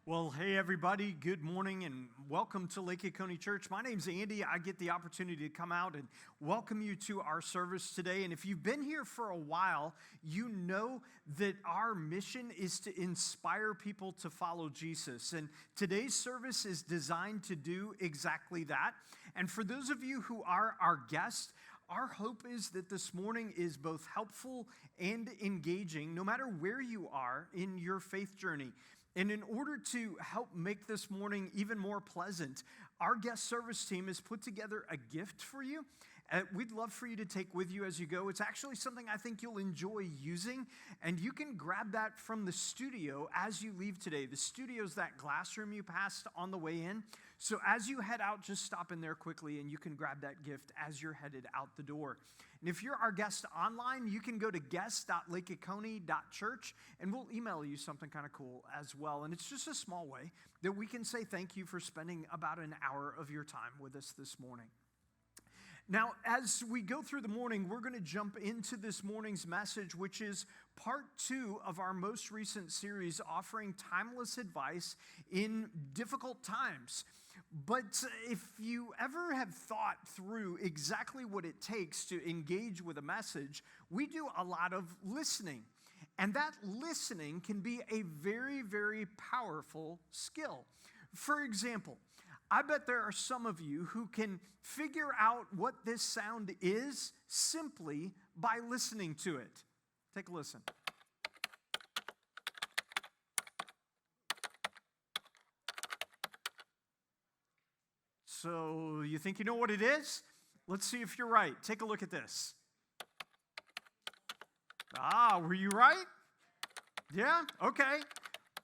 Well, hey everybody, good morning and welcome to Lake Oconee Church. My name's Andy. I get the opportunity to come out and welcome you to our service today. And if you've been here for a while, you know that our mission is to inspire people to follow Jesus. And today's service is designed to do exactly that. And for those of you who are our guests, our hope is that this morning is both helpful and engaging, no matter where you are in your faith journey. And in order to help make this morning even more pleasant, our guest service team has put together a gift for you. We'd love for you to take with you as you go. It's actually something I think you'll enjoy using, and you can grab that from the studio as you leave today. The studio is that glass room you passed on the way in. So as you head out, just stop in there quickly, and you can grab that gift as you're headed out the door. And if you're our guest online, you can go to guest.lakeoconee.church, and we'll email you something kind of cool as well. And it's just a small way that we can say thank you for spending about an hour of your time with us this morning. Now, as we go through the morning, we're going to jump into this morning's message, which is part 2 of our most recent series, offering timeless advice in difficult times. But if you ever have thought through exactly what it takes to engage with a message, we do a lot of listening. And that listening can be a very, very powerful skill. For example, I bet there are some of you who can figure out what this sound is simply by listening to it. Take a listen. So you think you know what it is? Let's see if you're right. Take a look at this. Were you right? Yeah? Okay.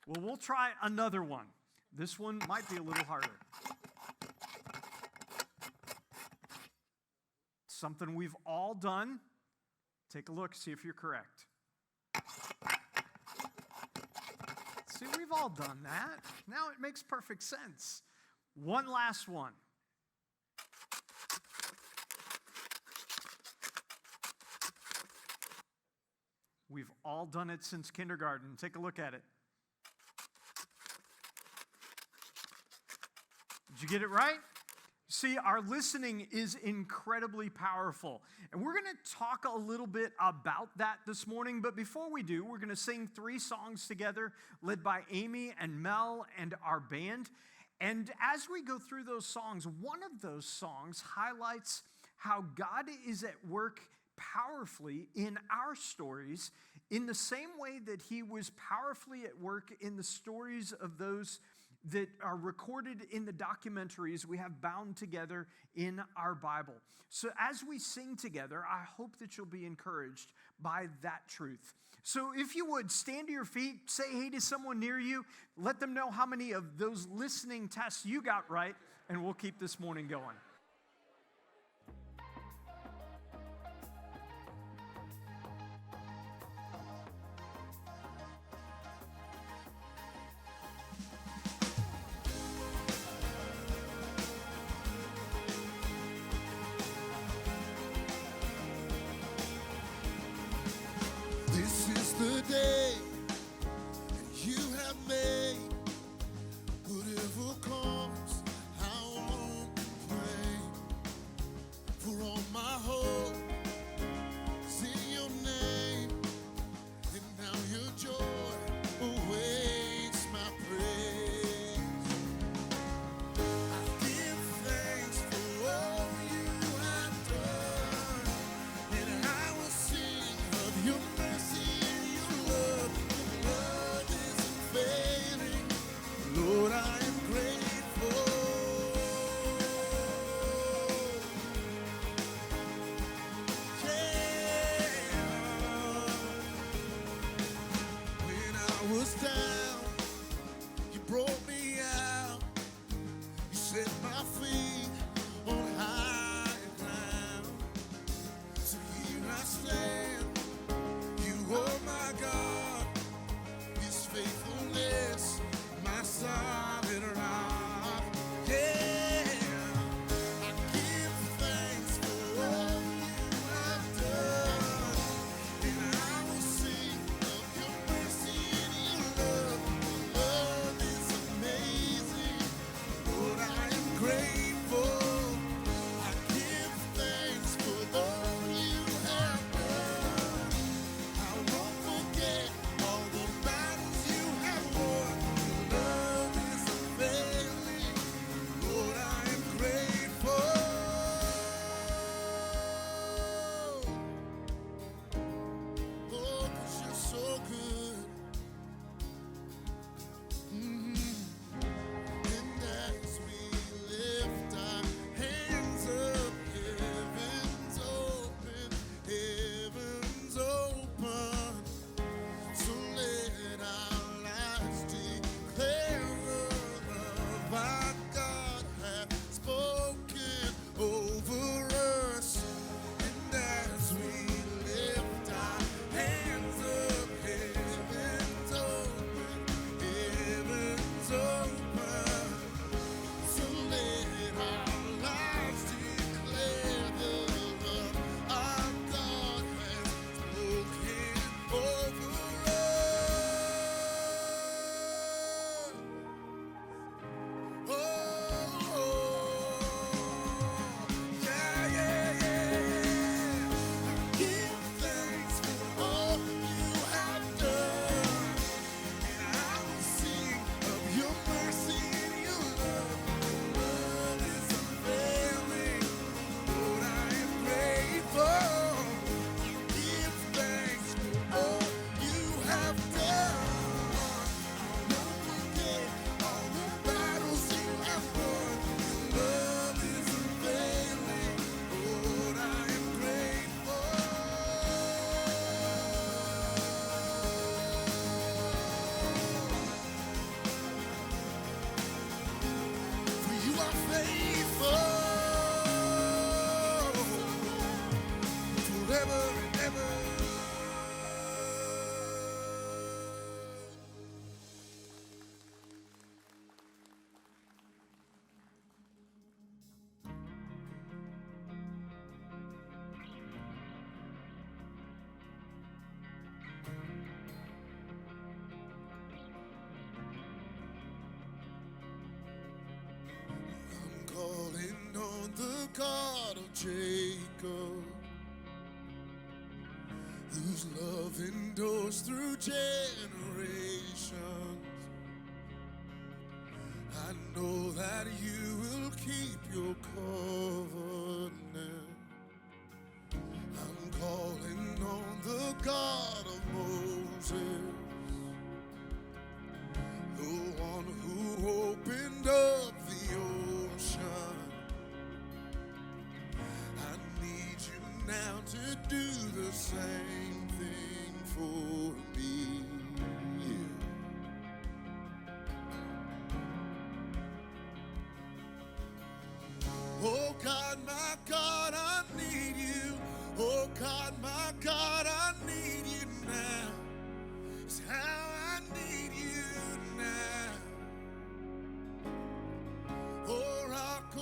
Well, we'll try another one. This one might be a little harder. Something we've all done. Take a look, see if you're correct. See, we've all done that. Now it makes perfect sense. One last one. We've all done it since kindergarten. Take a look at it. Did you get it right? See, our listening is incredibly powerful. And we're going to talk a little bit about that this morning. But before we do, we're going to sing 3 songs together, led by Amy and Mel and our band. And as we go through those songs, one of those songs highlights how God is at work powerfully in our stories in the same way that he was powerfully at work in the stories of those that are recorded in the documentaries we have bound together in our Bible. So as we sing together, I hope that you'll be encouraged by that truth. So if you would, stand to your feet, say hey to someone near you, let them know how many of those listening tests you got right, and we'll keep this morning going. The day you have made, whatever comes, I won't complain. For all my hope is in your name, and now your joy awaits my praise. I give thanks for all you have done, and I will sing of your mercy. Lord, I am grateful. Yeah. When I was down, you brought me out. You set my feet on higher ground. So here I stand. You are my God. His faithfulness, my solid rock. Yeah, I give thanks for all you have done, and I will sing of your mercy and your love. Love is amazing. God of Jacob, whose love endures through generations. I know that you will keep your covenant. I'm calling on the God of Moses, the one who opened up the ocean. I need you now to do the same thing for me. Oh God, my God, I need you. Oh God, my God, I need you now. It's how I need you now. Oh rock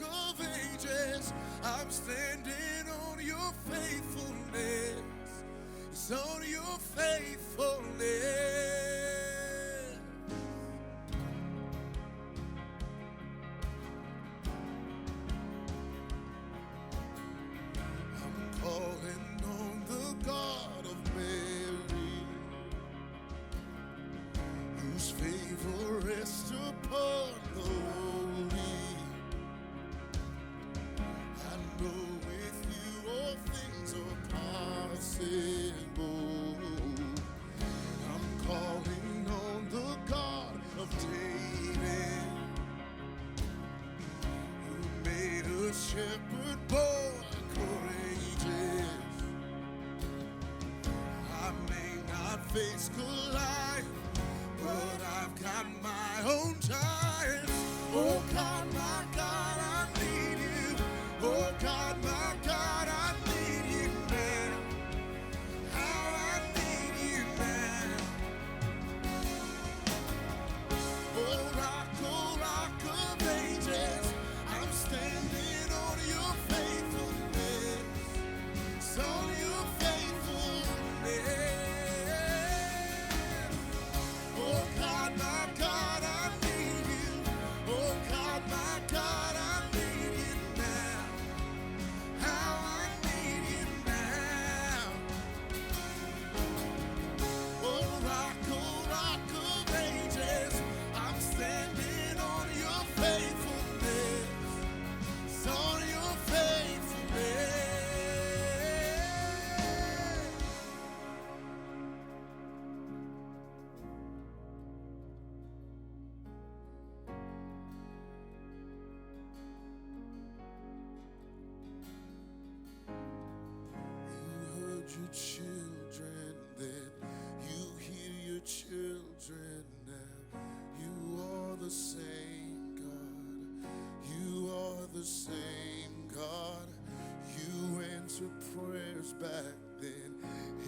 of ages, I'm standing on your faithfulness. It's on your faithfulness. Calling on the God of Mary, whose favor rests upon the holy. I know with you all things are possible. I'm calling on the God of David, who made a shepherd boy courageous. I may not face Goliath, but I've got my own giant. Oh God, my God, I need you. Oh God, my God, I need you now. How I need you now. Oh rock of ages, I'm standing on your faithfulness. It's on your faithfulness. Oh God, my God, I need you. Oh God, my God, I need you now. How I need you now. Oh rock of ages, I'm standing on your faithfulness. It's on your faithfulness. You heard your children then, you hear your children now. You are the same God. You are the same God. You answered prayers back then,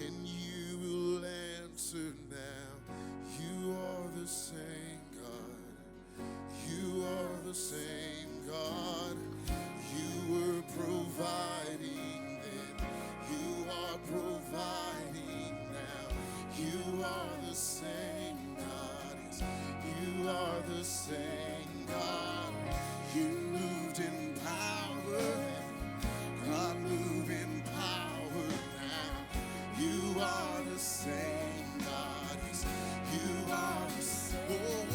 and you will answer now. You are the same God. You are the same God. You were providing then. You are providing now. You are the same God. Yes, you are the same God. You moved in power then. God, move in power now. You are the same God. Yes, you are the same.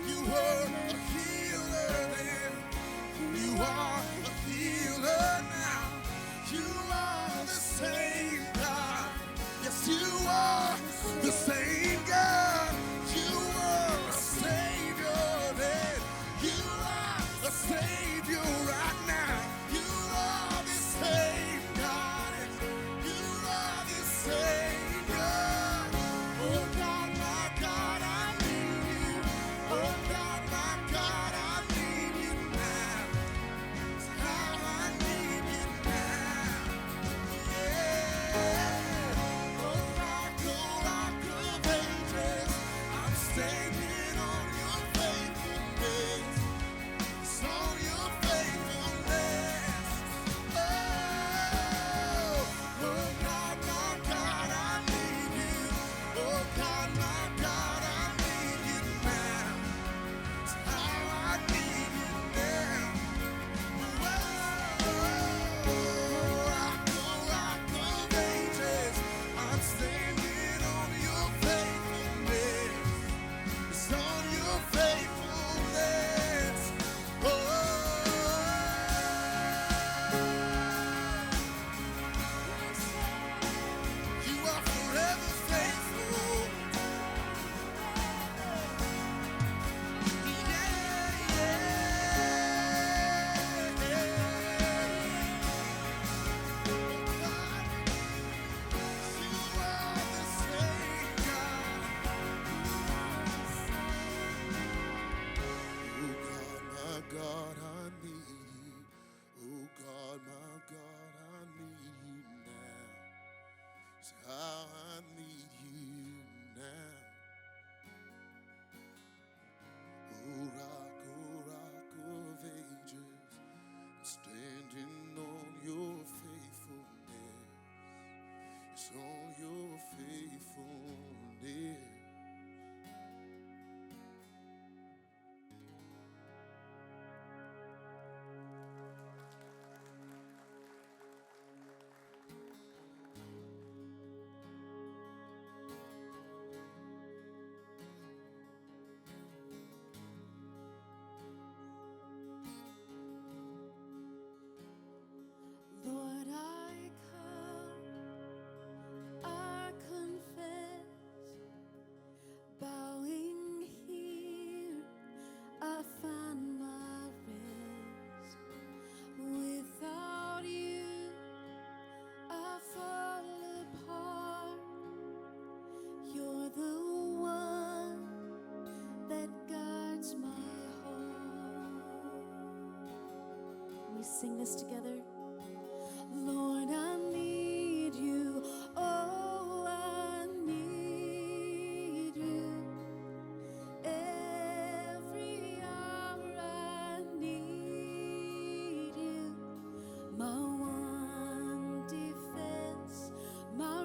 You were a healer then. You are a healer now. You are the same God. Yes, you are the same God. You were a Savior then. You are a Savior right now. You are the same God. You are the same God. Oh God, my God, I need you. Oh God, my God, I need you now. It's how I need you now. Yeah. Oh rock of ages, I'm standing on your faithfulness. It's on your faithfulness. Oh God, my God, I need you. Oh God, my God, I need you now. It's how I need you now. we sing this together? Lord, I need you. Oh, I need you. Every hour I need you. My one defense, my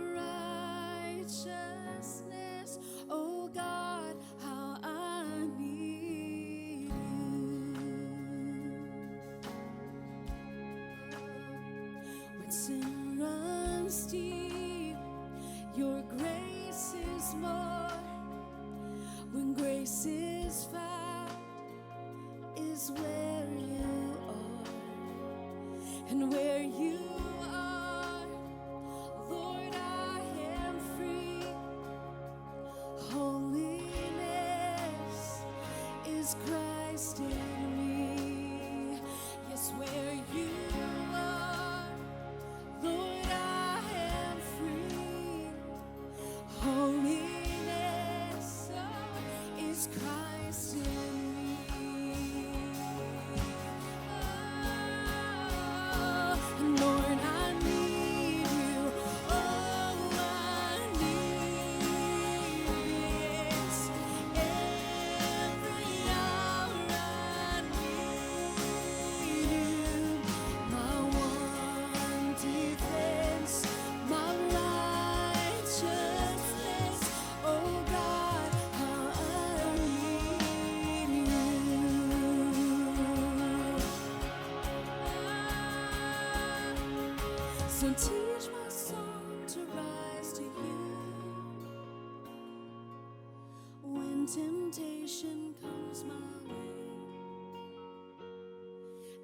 righteousness. Oh God, how I need you. When sin runs deep, your grace is more. When grace is found, is where you are. And where you are, Lord, I am free. Holiness is Christ in me. Yes, where you are, Lord, I am free. Holiness is Christ in me. Lord, I need you. Oh, I need you. Yes. Every hour I need you. My one defense, my righteousness. Oh God, how I need you. So teach my song to rise to you when temptation comes my way,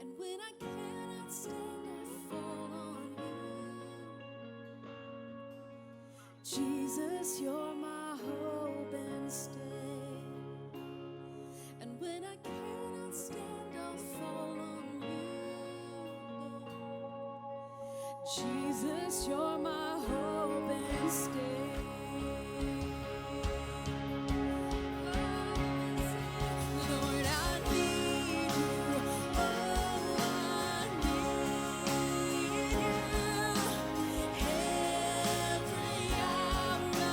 and when I cannot stand, I fall on you. Jesus, you're my hope and stay, and when I cannot stand, I'll fall on you. Jesus, you're my hope and stay. Lord, I need you. Oh, I need you. Every hour I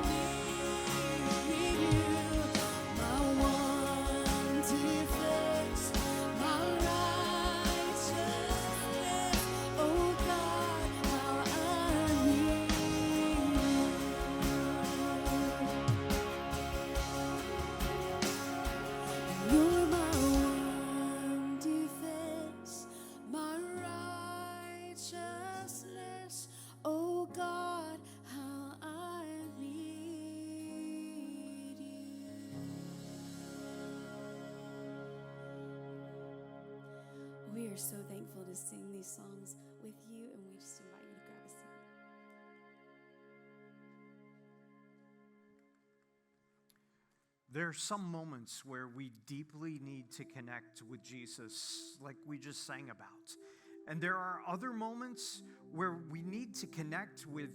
need you. My one defense, my righteousness. Oh God, how I need you. You're my one defense, my righteousness. Oh God, how I need you. We are so thankful to sing these songs with you, and we just invite you to grab a seat. There are some moments where we deeply need to connect with Jesus, like we just sang about. And there are other moments where we need to connect with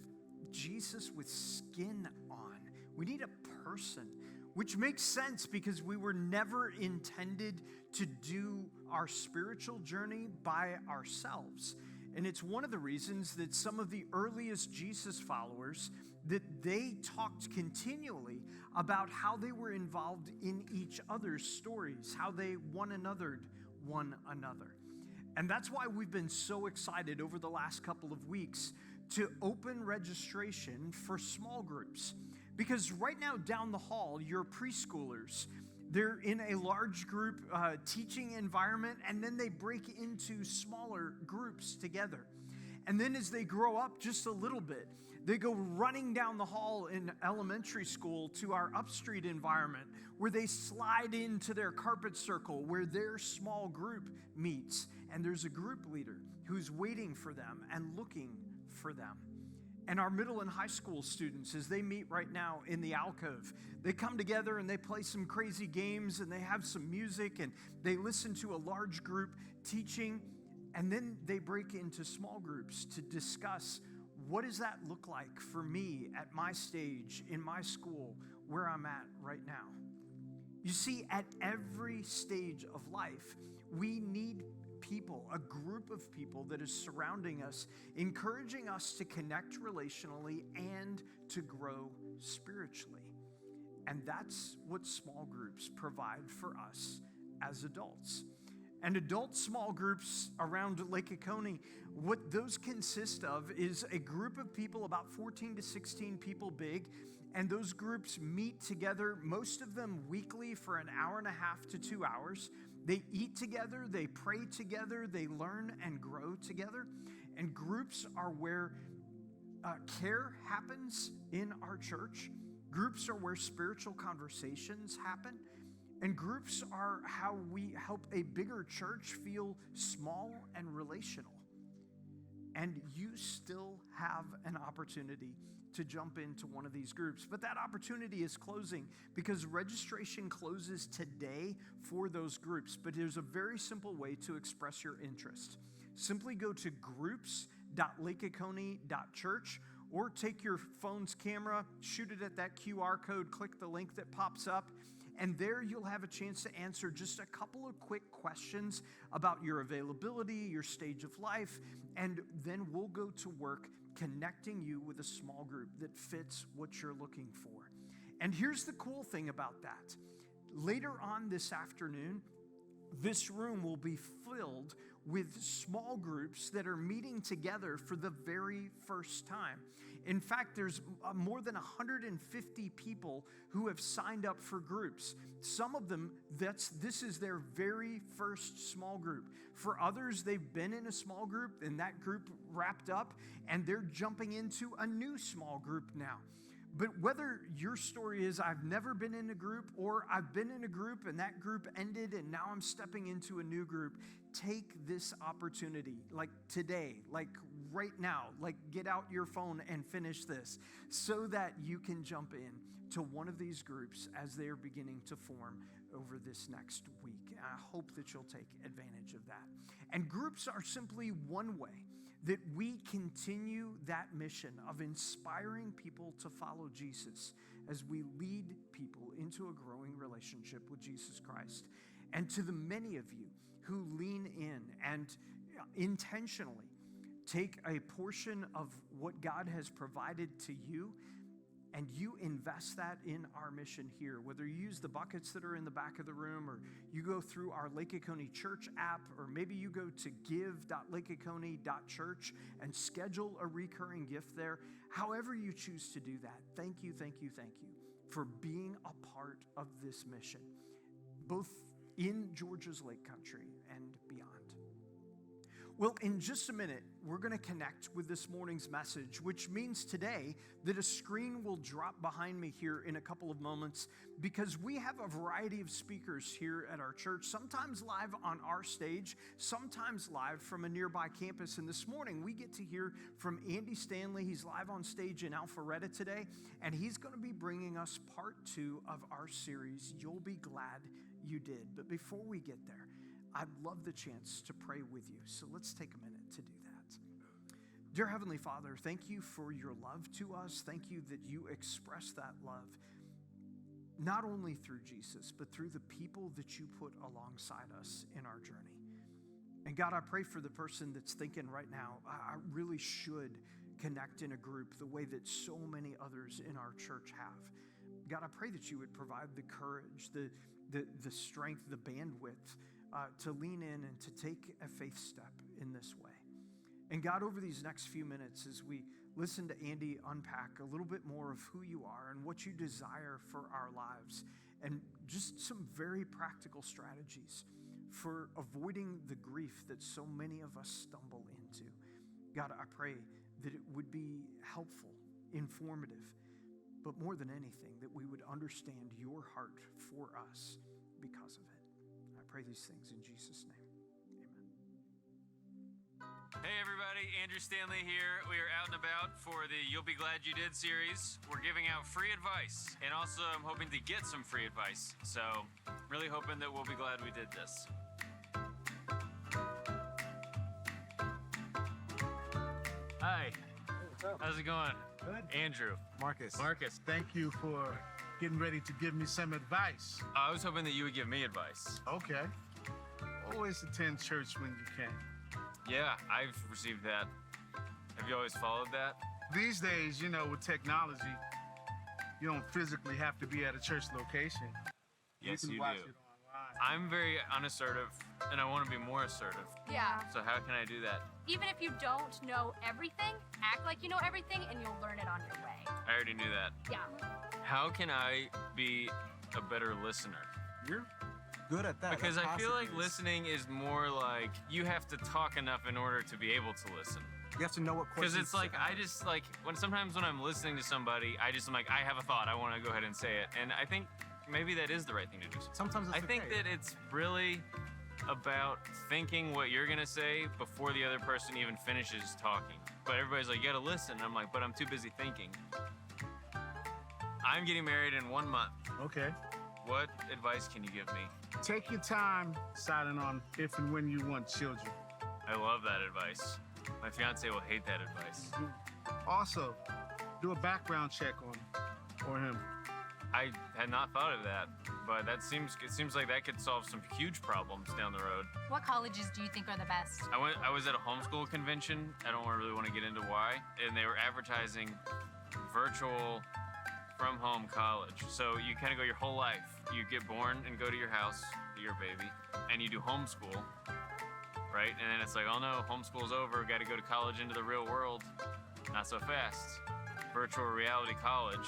Jesus with skin on. We need a person, which makes sense because we were never intended to do our spiritual journey by ourselves. And it's one of the reasons that some of the earliest Jesus followers, that they talked continually about how they were involved in each other's stories, how they one another. And that's why we've been so excited over the last couple of weeks to open registration for small groups. Because right now down the hall, your preschoolers, they're in a large group teaching environment, and then they break into smaller groups together. And then as they grow up just a little bit, they go running down the hall in elementary school to our upstreet environment, where they slide into their carpet circle, where their small group meets. And there's a group leader who's waiting for them and looking for them. And our middle and high school students, as they meet right now in the alcove, they come together and they play some crazy games, and they have some music, and they listen to a large group teaching. And then they break into small groups to discuss, what does that look like for me at my stage, in my school, where I'm at right now? You see, at every stage of life, we need people, a group of people that is surrounding us, encouraging us to connect relationally and to grow spiritually. And that's what small groups provide for us as adults. And adult small groups around Lake Oconee, what those consist of is a group of people, about 14 to 16 people big, and those groups meet together, most of them weekly, for an hour and a half to 2 hours. They eat together, they pray together, they learn and grow together. And groups are where care happens in our church. Groups are where spiritual conversations happen. And groups are how we help a bigger church feel small and relational. And you still have an opportunity to jump into one of these groups. But that opportunity is closing because registration closes today for those groups. But there's a very simple way to express your interest. Simply go to groups.lakeoconee.church or take your phone's camera, shoot it at that QR code, click the link that pops up, and there you'll have a chance to answer just a couple of quick questions about your availability, your stage of life, and then we'll go to work connecting you with a small group that fits what you're looking for. And here's the cool thing about that. Later on this afternoon, this room will be filled with small groups that are meeting together for the very first time. In fact, there's more than 150 people who have signed up for groups. Some of them, this is their very first small group. For others, they've been in a small group and that group wrapped up and they're jumping into a new small group now. But whether your story is I've never been in a group or I've been in a group and that group ended and now I'm stepping into a new group, take this opportunity, like today, like right now, like get out your phone and finish this so that you can jump in to one of these groups as they are beginning to form over this next week. And I hope that you'll take advantage of that. And groups are simply one way that we continue that mission of inspiring people to follow Jesus as we lead people into a growing relationship with Jesus Christ. And to the many of you who lean in and intentionally take a portion of what God has provided to you and you invest that in our mission here, whether you use the buckets that are in the back of the room or you go through our Lake Oconee Church app, or maybe you go to give.lakeoconee.church and schedule a recurring gift there. However you choose to do that, thank you for being a part of this mission, both in Georgia's Lake Country and beyond. Well, in just a minute, we're going to connect with this morning's message, which means today that a screen will drop behind me here in a couple of moments because we have a variety of speakers here at our church, sometimes live on our stage, sometimes live from a nearby campus. And this morning, we get to hear from Andy Stanley. He's live on stage in Alpharetta today, and he's going to be bringing us part 2 of our series, You'll Be Glad You Did. But before we get there, I'd love the chance to pray with you. So let's take a minute to do that. Dear Heavenly Father, thank you for your love to us. Thank you that you express that love, not only through Jesus, but through the people that you put alongside us in our journey. And God, I pray for the person that's thinking right now, I really should connect in a group the way that so many others in our church have. God, I pray that you would provide the courage, the strength, the bandwidth, to lean in and to take a faith step in this way. And God, over these next few minutes, as we listen to Andy unpack a little bit more of who you are and what you desire for our lives, and just some very practical strategies for avoiding the grief that so many of us stumble into. God, I pray that it would be helpful, informative, but more than anything, that we would understand your heart for us because of it. I pray these things in Jesus' name. Amen. Hey everybody, Andrew Stanley here. We are out and about for the You'll Be Glad You Did series. We're giving out free advice, and also I'm hoping to get some free advice. So really hoping that we'll be glad we did this. Hi. How's it going? Good. Andrew. Marcus. Thank you for getting ready to give me some advice. I was hoping that you would give me advice. Okay. Always attend church when you can. Yeah, I've received that. Have you always followed that? These days, with technology, you don't physically have to be at a church location. Yes, you can you watch do. it online. I'm very unassertive, and I want to be more assertive. Yeah. So how can I do that? Even if you don't know everything, act like you know everything and you'll learn it on your way. I already knew that. Yeah. How can I be a better listener? You're good at that. Because That I feel like possibly is. listening is more like you have to talk enough in order to be able to listen. You have to know what Because questions. it's like to I ask. just like sometimes when I'm listening to somebody, I'm like, I have a thought, I want to go ahead and say it, and I think maybe that is the right thing to do. Sometimes it's I think okay. that it's really about thinking what you're gonna say before the other person even finishes talking. But everybody's like, you gotta listen. And I'm like, but I'm too busy thinking. I'm getting married in 1 month. Okay. What advice can you give me? Take your time deciding on if and when you want children. I love that advice. My fiance will hate that advice. Also, do a background check on him. I had not thought of that, but it seems like that could solve some huge problems down the road. What colleges do you think are the best? I was at a homeschool convention. I don't really want to get into why, and they were advertising virtual from home college. So you kind of go your whole life. You get born and go to your house, your baby, and you do homeschool, right? And then it's like, oh no, homeschool's over. Got to go to college into the real world. Not so fast. Virtual reality college.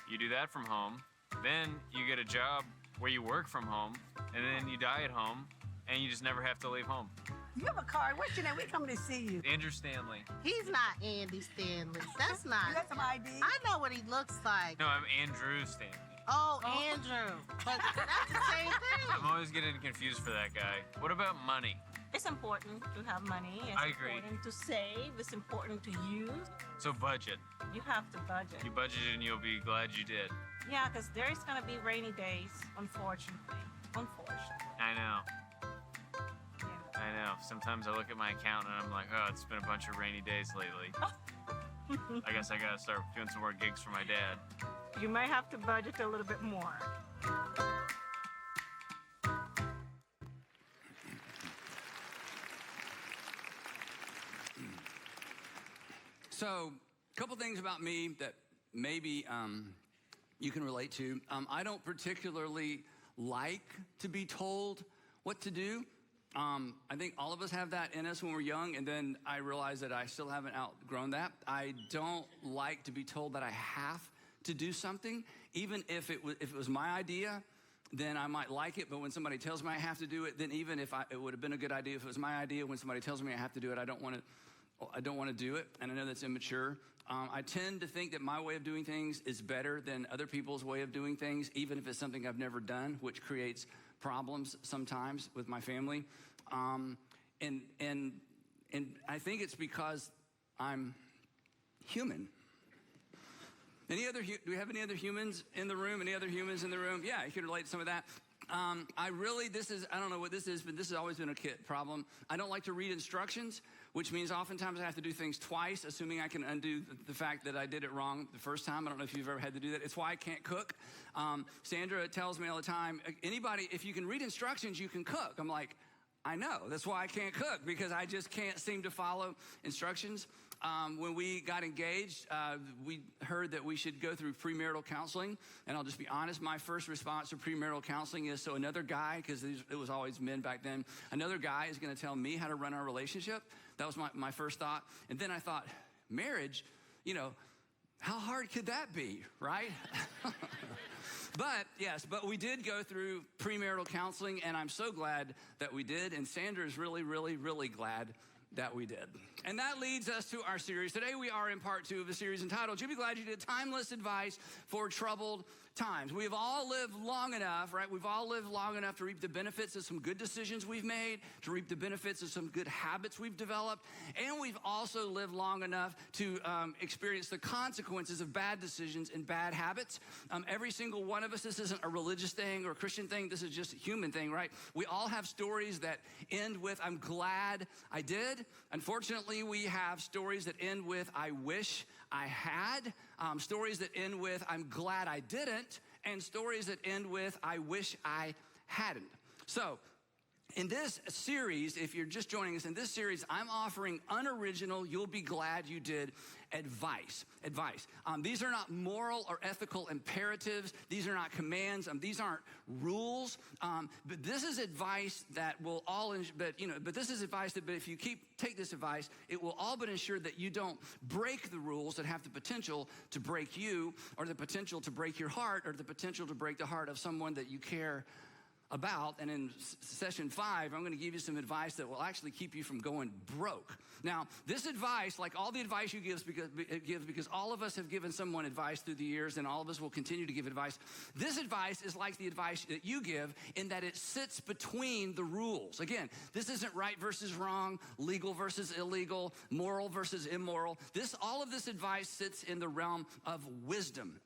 You do that from home. Then you get a job where you work from home, and then you die at home, and you just never have to leave home. You have a card. What's your name? We're coming to see you. Andrew Stanley. He's not Andy Stanley. That's not. You got some ID? I know what he looks like. No, I'm Andrew Stanley. Oh, Andrew. But that's the same thing. I'm always getting confused for that guy. What about money? It's important to have money. It's I agree. important to save. It's important to use. So budget. You have to budget. You budgeted and you'll be glad you did. Yeah, because there's going to be rainy days, unfortunately. I know. Yeah. I know. Sometimes I look at my account and I'm like, oh, it's been a bunch of rainy days lately. I guess I gotta start doing some more gigs for my dad. You might have to budget a little bit more. So, a couple things about me that maybe you can relate to. I don't particularly like to be told what to do. I think all of us have that in us when we're young, and then I realize that I still haven't outgrown that. I don't like to be told that I have to do something, even if it was my idea. Then I might like it, but when somebody tells me I have to do it, then even if it would have been a good idea if it was my idea, when somebody tells me I have to do it, I don't want to do it, and I know that's immature. I tend to think that my way of doing things is better than other people's way of doing things, even if it's something I've never done, which creates problems sometimes with my family. And I think it's because I'm human. Do we have any other humans in the room? Any other humans in the room? Yeah, you can relate to some of that. I don't know what this is, but this has always been a kid problem. I don't like to read instructions, which means oftentimes I have to do things twice, assuming I can undo the fact that I did it wrong the first time. I don't know if you've ever had to do that. It's why I can't cook. Sandra tells me all the time, anybody, if you can read instructions, you can cook. I'm like, I know. That's why I can't cook, because I just can't seem to follow instructions. When we got engaged, we heard that we should go through premarital counseling. And I'll just be honest, my first response to premarital counseling is, so another guy, because it was always men back then, another guy is going to tell me how to run our relationship. That was my first thought. And then I thought, marriage, how hard could that be, right? But we did go through premarital counseling, and I'm so glad that we did. And Sandra is really, really, really glad that we did. And that leads us to our series. Today we are in part 2 of a series entitled, "You Be Glad You Did, Timeless Advice for Troubled Times." We have all lived long enough, right? We've all lived long enough to reap the benefits of some good decisions we've made, to reap the benefits of some good habits we've developed, and we've also lived long enough to experience the consequences of bad decisions and bad habits. Every single one of us, this isn't a religious thing or a Christian thing, this is just a human thing, right? We all have stories that end with, "I'm glad I did." Unfortunately, we have stories that end with, "I wish I had." Stories that end with, "I'm glad I didn't," and stories that end with, "I wish I hadn't." So In this series, if you're just joining us in this series, I'm offering unoriginal, you'll be glad you did advice. These are not moral or ethical imperatives. These are not commands. These aren't rules. But this is advice that will but this is advice that, but if you take this advice, it will all but ensure that you don't break the rules that have the potential to break you, or the potential to break your heart, or the potential to break the heart of someone that you care about. And in session 5, I'm going to give you some advice that will actually keep you from going broke. Now, this advice, like all the advice you give, because all of us have given someone advice through the years, and all of us will continue to give advice. This advice is like the advice that you give in that it sits between the rules. Again, this isn't right versus wrong, legal versus illegal, moral versus immoral. All of this advice sits in the realm of wisdom.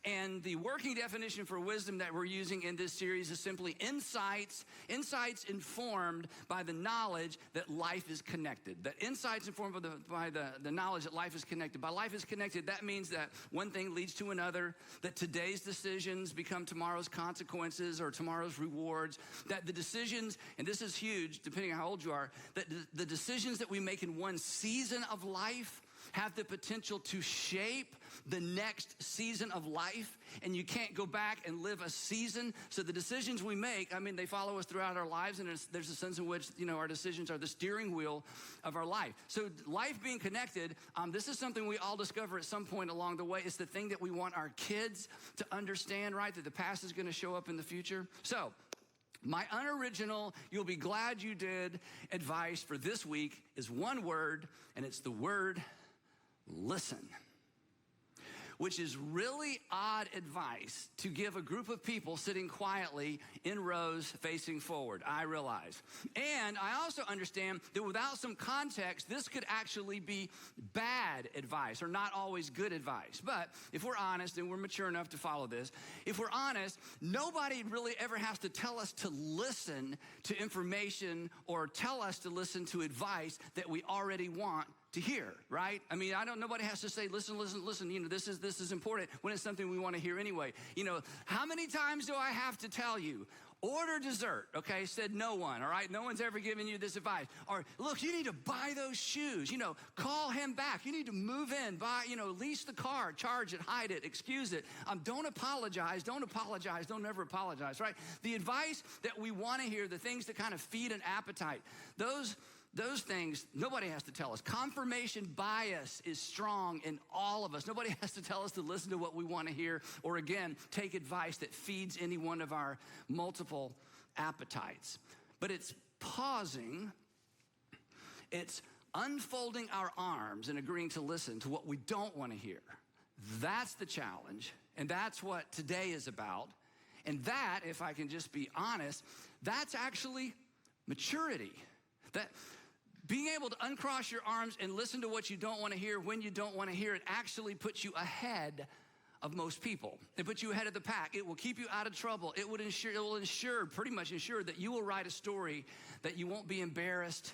And the working definition for wisdom that we're using in this series is simply insights informed by the knowledge that life is connected. That insights informed by the knowledge that life is connected. By life is connected, that means that one thing leads to another, that today's decisions become tomorrow's consequences or tomorrow's rewards, that the decisions, and this is huge depending on how old you are, that the decisions that we make in one season of life have the potential to shape the next season of life, and you can't go back and live a season. So the decisions we make, they follow us throughout our lives, and there's a sense in which, our decisions are the steering wheel of our life. So life being connected, this is something we all discover at some point along the way. It's the thing that we want our kids to understand, right? That the past is going to show up in the future. So my unoriginal, you'll be glad you did advice for this week is one word, and it's the word listen. Which is really odd advice to give a group of people sitting quietly in rows facing forward, I realize. And I also understand that without some context, this could actually be bad advice or not always good advice. But if we're honest, and we're mature enough to follow this, if we're honest, nobody really ever has to tell us to listen to information or tell us to listen to advice that we already want to hear, right? Nobody has to say, listen, this is important when it's something we want to hear anyway. How many times do I have to tell you, order dessert, okay? Said no one, all right? No one's ever given you this advice. Or, look, you need to buy those shoes, call him back. You need to move in, buy, lease the car, charge it, hide it, excuse it. Don't apologize, don't ever apologize, right? The advice that we want to hear, the things that kind of feed an appetite, those things, nobody has to tell us. Confirmation bias is strong in all of us. Nobody has to tell us to listen to what we want to hear or, again, take advice that feeds any one of our multiple appetites. But it's pausing, it's unfolding our arms and agreeing to listen to what we don't want to hear. That's the challenge, and that's what today is about. And that, if I can just be honest, that's actually maturity. That being able to uncross your arms and listen to what you don't want to hear when you don't want to hear it actually puts you ahead of most people. It puts you ahead of the pack. It will keep you out of trouble. It will pretty much ensure that you will write a story that you won't be embarrassed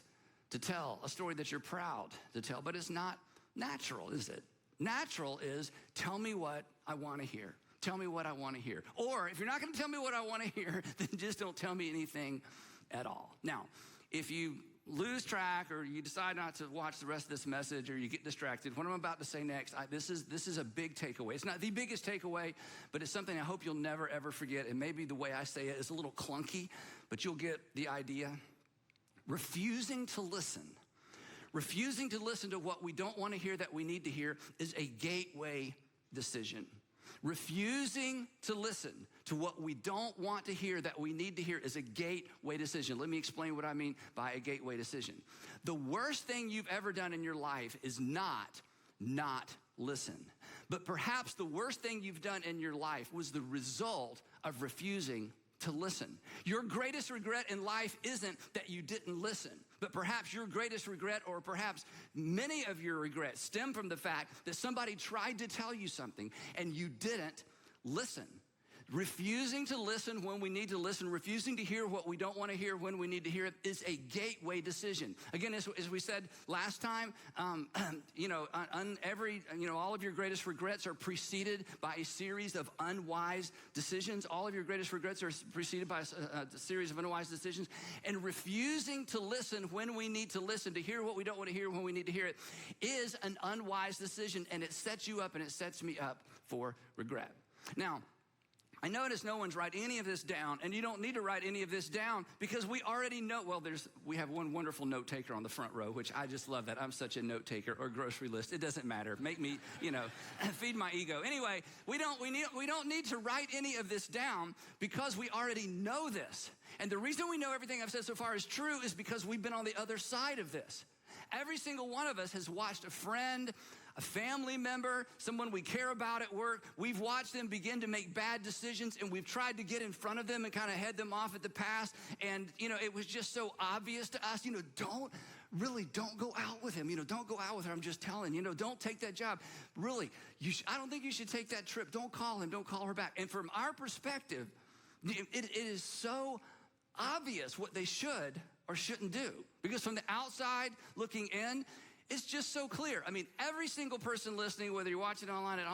to tell, a story that you're proud to tell. But it's not natural, is it? Natural is, tell me what I want to hear. Tell me what I want to hear. Or if you're not going to tell me what I want to hear, then just don't tell me anything at all. Now, if you lose track or you decide not to watch the rest of this message or you get distracted, what I'm about to say next, this is a big takeaway. It's not the biggest takeaway, but it's something I hope you'll never, ever forget. And maybe the way I say it is a little clunky, but you'll get the idea. Refusing to listen to what we don't want to hear that we need to hear is a gateway decision. Refusing to listen to what we don't want to hear that we need to hear is a gateway decision. Let me explain what I mean by a gateway decision. The worst thing you've ever done in your life is not listen. But perhaps the worst thing you've done in your life was the result of refusing to listen. Your greatest regret in life isn't that you didn't listen, but perhaps your greatest regret, or perhaps many of your regrets, stem from the fact that somebody tried to tell you something and you didn't listen. refusing to listen when we need to listen, refusing to hear what we don't want to hear when we need to hear it is a gateway decision. Again, as we said last time, all of your greatest regrets are preceded by a series of unwise decisions. All of your greatest regrets are preceded by a series of unwise decisions. And refusing to listen when we need to listen, to hear what we don't want to hear when we need to hear it, is an unwise decision, and it sets you up and it sets me up for regret. Now, I notice no one's writing any of this down, and you don't need to write any of this down because we already know, we have one wonderful note taker on the front row, which I just love that. I'm such a note taker, or grocery list. It doesn't matter. Make me, feed my ego. Anyway, we don't need to write any of this down because we already know this. And the reason we know everything I've said so far is true is because we've been on the other side of this. Every single one of us has watched a friend, a family member, someone we care about at work. We've watched them begin to make bad decisions, and we've tried to get in front of them and kind of head them off at the pass. And, it was just so obvious to us, don't go out with him. Don't go out with her. I'm just telling, don't take that job. Really, I don't think you should take that trip. Don't call him. Don't call her back. And from our perspective, it is so obvious what they should or shouldn't do. Because from the outside looking in, it's just so clear. I mean, every single person listening, whether you're watching online at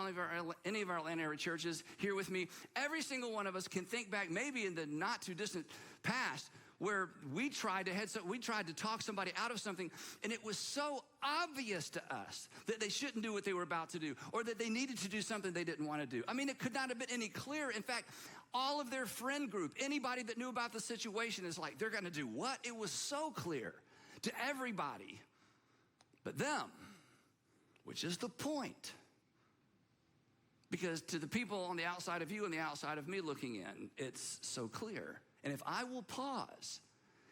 any of our Atlanta area churches here with me, every single one of us can think back maybe in the not too distant past where we tried to talk somebody out of something, and it was so obvious to us that they shouldn't do what they were about to do, or that they needed to do something they didn't want to do. I mean, it could not have been any clearer. In fact, all of their friend group, anybody that knew about the situation is like, they're going to do what? It was so clear to everybody but them, which is the point. Because to the people on the outside of you and the outside of me looking in, it's so clear. And if I will pause,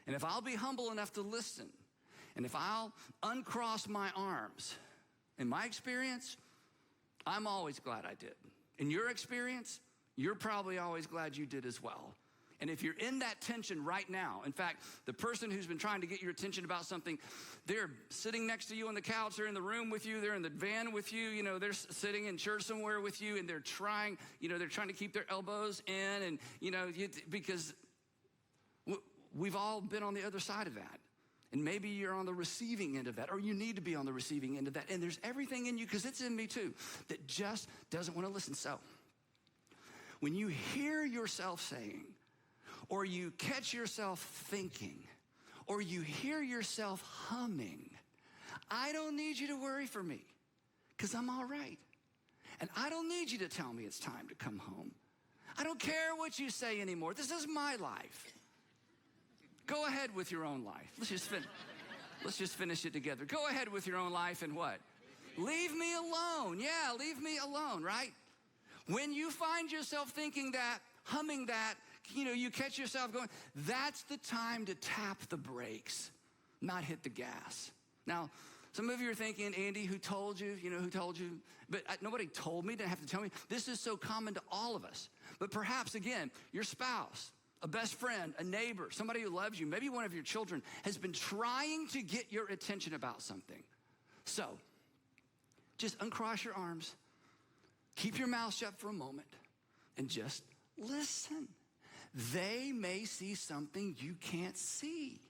and if I'll be humble enough to listen, and if I'll uncross my arms, in my experience, I'm always glad I did. In your experience, you're probably always glad you did as well. And if you're in that tension right now, in fact, the person who's been trying to get your attention about something, they're sitting next to you on the couch, they're in the room with you, they're in the van with you, they're sitting in church somewhere with you, and they're trying to keep their elbows in, and, because we've all been on the other side of that. And maybe you're on the receiving end of that, or you need to be on the receiving end of that. And there's everything in you, because it's in me too, that just doesn't want to listen. So when you hear yourself saying, or you catch yourself thinking, or you hear yourself humming, I don't need you to worry for me, because I'm all right. And I don't need you to tell me it's time to come home. I don't care what you say anymore. This is my life. Go ahead with your own life. Let's just finish it together. Go ahead with your own life and what? Leave me alone. Yeah, leave me alone, right? When you find yourself thinking that, humming that, you catch yourself going, that's the time to tap the brakes, not hit the gas. Now, some of you are thinking, Andy, who told you? But nobody told me, didn't have to tell me. This is so common to all of us. But perhaps, again, your spouse, a best friend, a neighbor, somebody who loves you, maybe one of your children has been trying to get your attention about something. So, just uncross your arms, keep your mouth shut for a moment, and just listen. They may see something you can't see.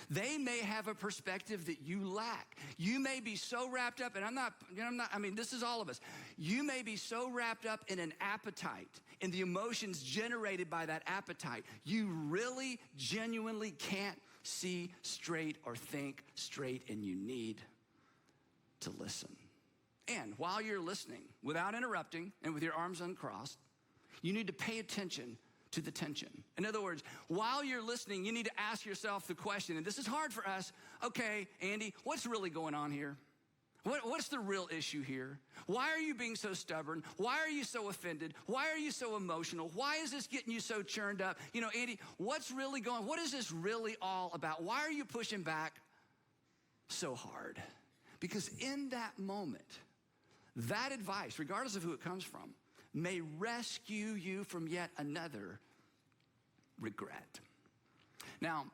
They may have a perspective that you lack. You may be so wrapped up, and this is all of us. You may be so wrapped up in an appetite, in the emotions generated by that appetite, you really, genuinely can't see straight or think straight, and you need to listen. And while you're listening, without interrupting and with your arms uncrossed, you need to pay attention to the tension. In other words, while you're listening, you need to ask yourself the question, and this is hard for us. Okay, Andy, what's really going on here? What's the real issue here? Why are you being so stubborn? Why are you so offended? Why are you so emotional? Why is this getting you so churned up? Andy, what is this really all about? Why are you pushing back so hard? Because in that moment, that advice, regardless of who it comes from, may rescue you from yet another regret. Now,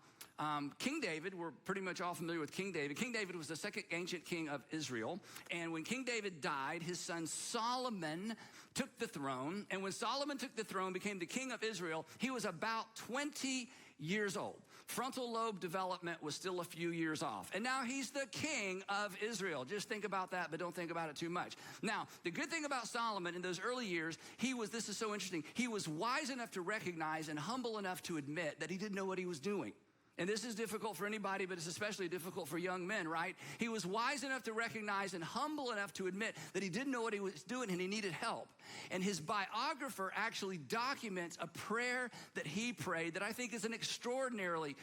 King David, we're pretty much all familiar with King David. King David was the second ancient king of Israel. And when King David died, his son Solomon took the throne. And when Solomon took the throne, became the king of Israel, he was about 20 years old. Frontal lobe development was still a few years off. And now he's the king of Israel. Just think about that, but don't think about it too much. Now, the good thing about Solomon in those early years, this is so interesting, he was wise enough to recognize and humble enough to admit that he didn't know what he was doing. And this is difficult for anybody, but it's especially difficult for young men, right? He was wise enough to recognize and humble enough to admit that he didn't know what he was doing and he needed help. And his biographer actually documents a prayer that he prayed that I think is an extraordinary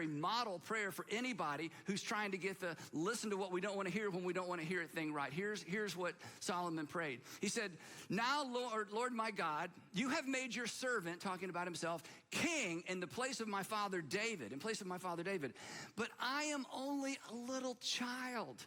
model prayer for anybody who's trying to get the listen to what we don't want to hear when we don't want to hear it thing right. Here's what Solomon prayed. He said, "Now, Lord my God, you have made your servant," talking about himself, "king in the place of my father David, but I am only a little child.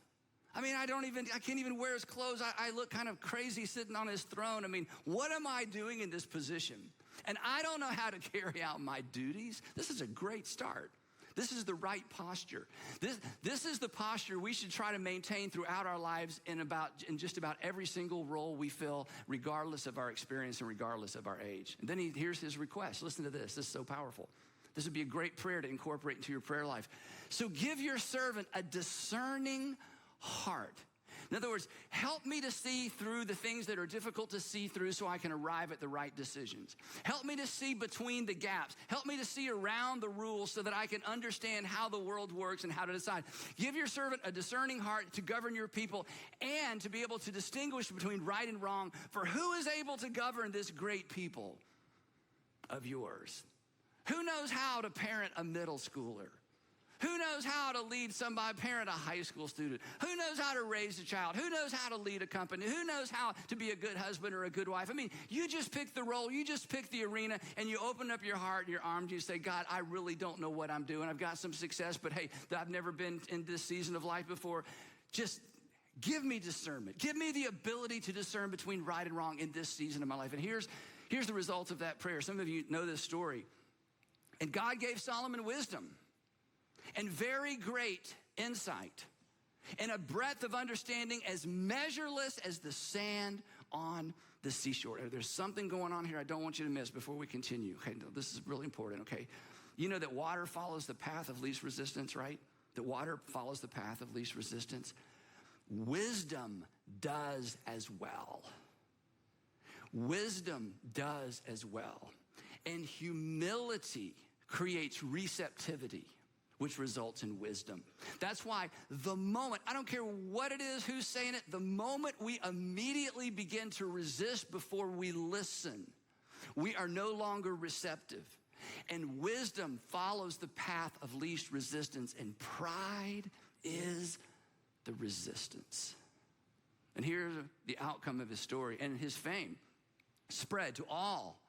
I mean, I can't even wear his clothes. I look kind of crazy sitting on his throne. I mean, what am I doing in this position? And I don't know how to carry out my duties." This is a great start. This is the right posture. This is the posture we should try to maintain throughout our lives in just about every single role we fill, regardless of our experience and regardless of our age. And then here's his request. Listen to this. This is so powerful. This would be a great prayer to incorporate into your prayer life. "So give your servant a discerning heart." In other words, help me to see through the things that are difficult to see through so I can arrive at the right decisions. Help me to see between the gaps. Help me to see around the rules so that I can understand how the world works and how to decide. Give your servant a discerning heart to govern your people and to be able to distinguish between right and wrong. For who is able to govern this great people of yours? Who knows how to parent a middle schooler? Who knows how to parent a high school student? Who knows how to raise a child? Who knows how to lead a company? Who knows how to be a good husband or a good wife? I mean, you just pick the role, you just pick the arena, and you open up your heart and your arms, and you say, "God, I really don't know what I'm doing. I've got some success, but hey, I've never been in this season of life before. Just give me discernment. Give me the ability to discern between right and wrong in this season of my life." And here's the result of that prayer. Some of you know this story. "And God gave Solomon wisdom and very great insight and a breadth of understanding as measureless as the sand on the seashore." There's something going on here I don't want you to miss before we continue. Okay, this is really important, okay? You know that water follows the path of least resistance, right? That water follows the path of least resistance. Wisdom does as well. Wisdom does as well. And humility creates receptivity, which results in wisdom. That's why the moment, I don't care what it is, who's saying it, the moment we immediately begin to resist before we listen, we are no longer receptive. And wisdom follows the path of least resistance, and pride is the resistance. And here's the outcome of his story. And his fame spread to all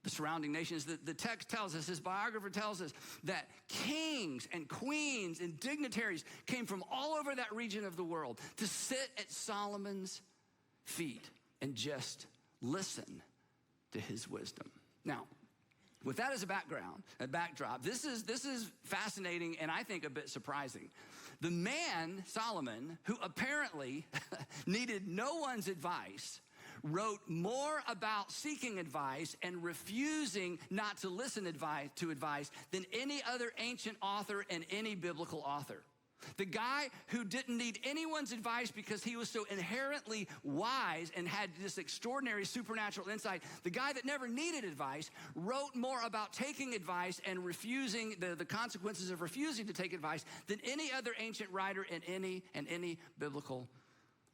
the surrounding nations. The text tells us, his biographer tells us, that kings and queens and dignitaries came from all over that region of the world to sit at Solomon's feet and just listen to his wisdom. Now, with that as a backdrop, this is fascinating and I think a bit surprising. The man, Solomon, who apparently needed no one's advice, wrote more about seeking advice and refusing not to listen to advice than any other ancient author and any biblical author. The guy who didn't need anyone's advice because he was so inherently wise and had this extraordinary supernatural insight, the guy that never needed advice wrote more about taking advice and refusing the consequences of refusing to take advice than any other ancient writer and any biblical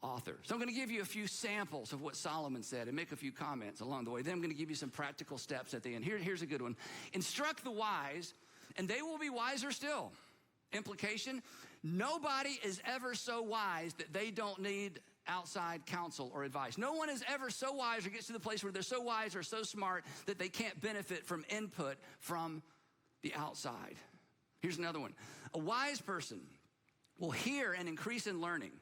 author. So I'm going to give you a few samples of what Solomon said and make a few comments along the way. Then I'm going to give you some practical steps at the end. Here's a good one. "Instruct the wise, and they will be wiser still." Implication: nobody is ever so wise that they don't need outside counsel or advice. No one is ever so wise or gets to the place where they're so wise or so smart that they can't benefit from input from the outside. Here's another one. A wise person will hear and increase in learning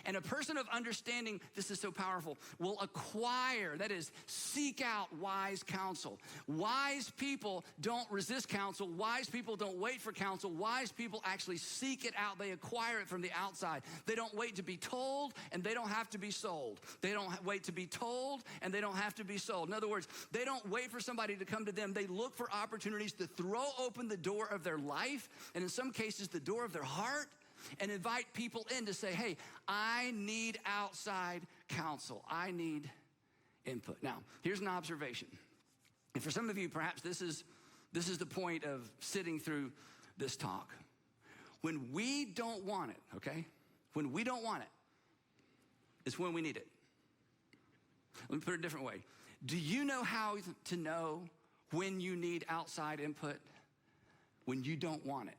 And a person of understanding, this is so powerful, will acquire, that is, seek out wise counsel. Wise people don't resist counsel. Wise people don't wait for counsel. Wise people actually seek it out. They acquire it from the outside. They don't wait to be told, and they don't have to be sold. They don't wait to be told, and they don't have to be sold. In other words, they don't wait for somebody to come to them. They look for opportunities to throw open the door of their life, and in some cases, the door of their heart, and invite people in to say, hey, I need outside counsel. I need input. Now, here's an observation. And for some of you, perhaps this is the point of sitting through this talk. When we don't want it, okay? When we don't want it, it's when we need it. Let me put it a different way. Do you know how to know when you need outside input? When you don't want it.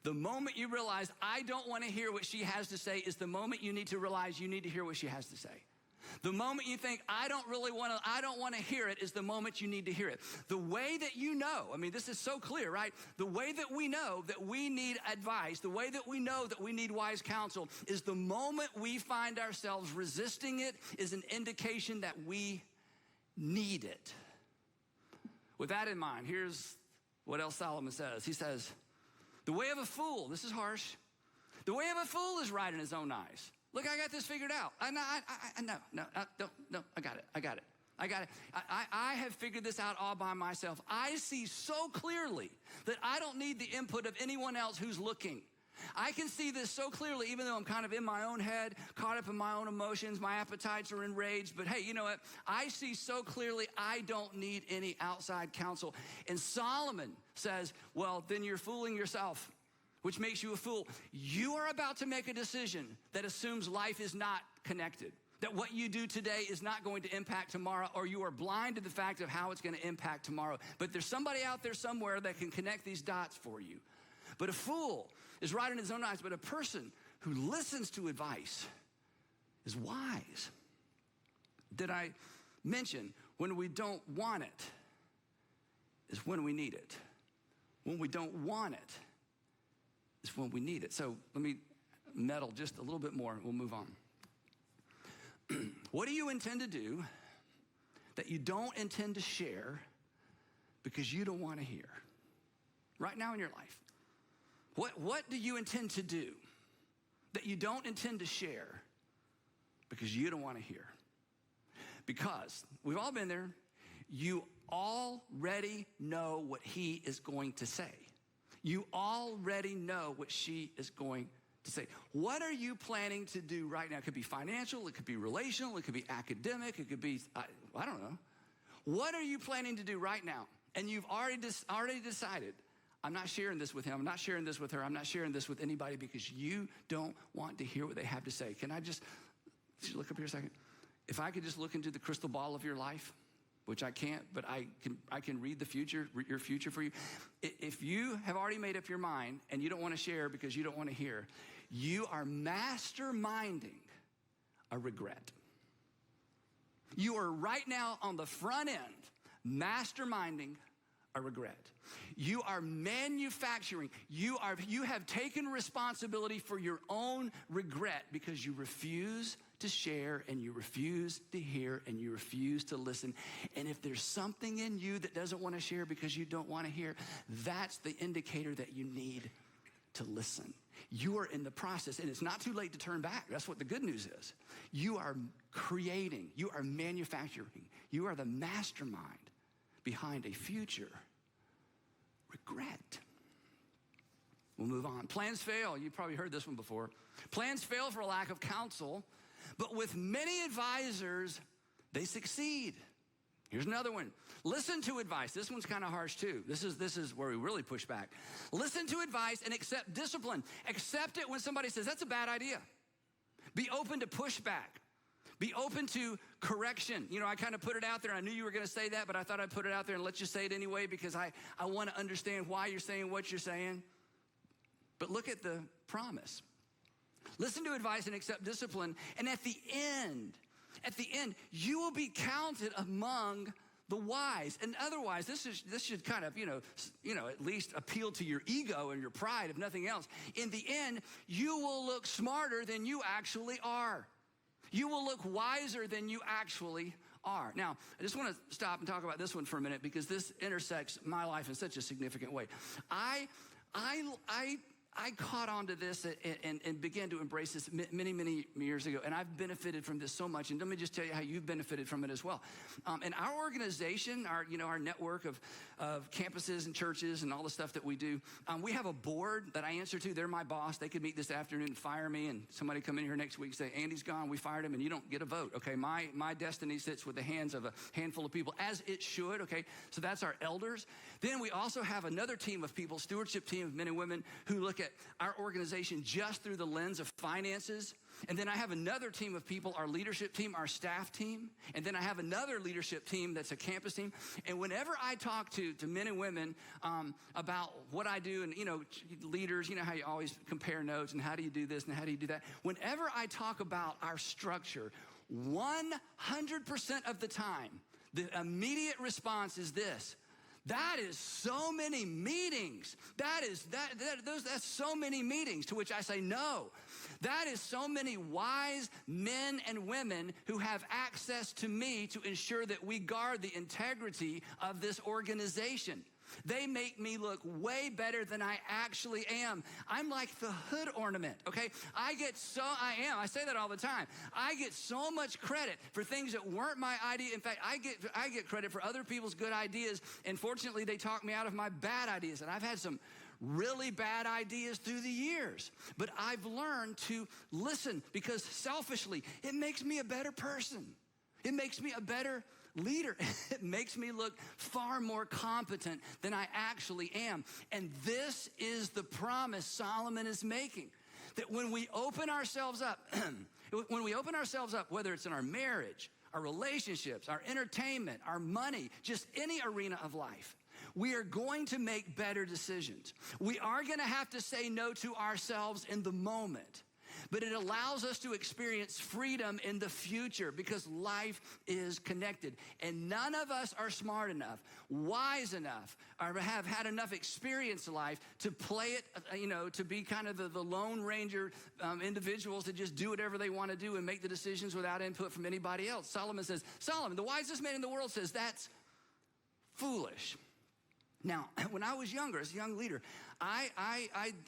The moment you realize, I don't want to hear what she has to say, is the moment you need to realize you need to hear what she has to say. The moment you think, I don't want to hear it, is the moment you need to hear it. The way that you know, I mean, this is so clear, right? The way that we know that we need advice, the way that we know that we need wise counsel, is the moment we find ourselves resisting it is an indication that we need it. With that in mind, here's what else Solomon says. He says, the way of a fool, this is harsh. The way of a fool is right in his own eyes. Look, I got this figured out. I got it. I have figured this out all by myself. I see so clearly that I don't need the input of anyone else who's looking. I can see this so clearly, even though I'm kind of in my own head, caught up in my own emotions, my appetites are enraged. But hey, you know what? I see so clearly I don't need any outside counsel. And Solomon says, well, then you're fooling yourself, which makes you a fool. You are about to make a decision that assumes life is not connected, that what you do today is not going to impact tomorrow, or you are blind to the fact of how it's going to impact tomorrow. But there's somebody out there somewhere that can connect these dots for you. But a fool is right in his own eyes, but a person who listens to advice is wise. Did I mention when we don't want it is when we need it? When we don't want it is when we need it. So let me meddle just a little bit more and we'll move on. What do you intend to do that you don't intend to share because you don't want to hear? Right now in your life. What do you intend to do that you don't intend to share because you don't want to hear? Because we've all been there. You already know what he is going to say. You already know what she is going to say. What are you planning to do right now? It could be financial, it could be relational, it could be academic, it could be, I don't know. What are you planning to do right now? And you've already decided, I'm not sharing this with him, I'm not sharing this with her, I'm not sharing this with anybody because you don't want to hear what they have to say. Can I just look up here a second? If I could just look into the crystal ball of your life, which I can't, but I can read the future, your future for you. If you have already made up your mind and you don't want to share because you don't want to hear, you are masterminding a regret. You are right now on the front end, masterminding a regret. You are manufacturing. You have taken responsibility for your own regret because you refuse to share and you refuse to hear and you refuse to listen. And if there's something in you that doesn't want to share because you don't want to hear, that's the indicator that you need to listen. You are in the process, and it's not too late to turn back. That's what the good news is. You are creating, you are manufacturing, you are the mastermind behind a future regret. We'll move on. Plans fail. You've probably heard this one before. Plans fail for lack of counsel, but with many advisors, they succeed. Here's another one. Listen to advice. This one's kind of harsh too. This is where we really push back. Listen to advice and accept discipline. Accept it when somebody says, that's a bad idea. Be open to pushback. Be open to correction. You know, I kind of put it out there. I knew you were going to say that, but I thought I'd put it out there and let you say it anyway because I want to understand why you're saying what you're saying. But look at the promise. Listen to advice and accept discipline. And at the end, you will be counted among the whys. And otherwise, this should kind of, at least appeal to your ego and your pride, if nothing else. In the end, you will look smarter than you actually are. You will look wiser than you actually are. Now, I just want to stop and talk about this one for a minute because this intersects my life in such a significant way. I caught on to this and began to embrace this many, many years ago, and I've benefited from this so much. And let me just tell you how you've benefited from it as well. In our organization, our network of campuses and churches and all the stuff that we do, we have a board that I answer to. They're my boss. They could meet this afternoon and fire me, and somebody come in here next week and say, Andy's gone, we fired him, and you don't get a vote, okay? My destiny sits with the hands of a handful of people, as it should, okay? So that's our elders. Then we also have another team of people, stewardship team of men and women who look at our organization just through the lens of finances. And then I have another team of people, our leadership team, our staff team. And then I have another leadership team that's a campus team. And whenever I talk to men and women about what I do, and, leaders, how you always compare notes and how do you do this and how do you do that. Whenever I talk about our structure, 100% of the time, the immediate response is this: that is so many meetings. That's so many meetings. To which I say, no. That is so many wise men and women who have access to me to ensure that we guard the integrity of this organization. They make me look way better than I actually am. I'm like the hood ornament, okay? I say that all the time. I get so much credit for things that weren't my idea. In fact, I get credit for other people's good ideas, and fortunately, they talk me out of my bad ideas. And I've had some really bad ideas through the years. But I've learned to listen because selfishly, it makes me a better person. It makes me a better leader. It makes me look far more competent than I actually am. And this is the promise Solomon is making, that when we open ourselves up, whether it's in our marriage, our relationships, our entertainment, our money, just any arena of life, we are going to make better decisions. We are going to have to say no to ourselves in the moment. But it allows us to experience freedom in the future because life is connected. And none of us are smart enough, wise enough, or have had enough experience in life to play it, to be kind of the Lone Ranger individuals that just do whatever they want to do and make the decisions without input from anybody else. Solomon, the wisest man in the world, says that's foolish. Now, when I was younger, as a young leader, I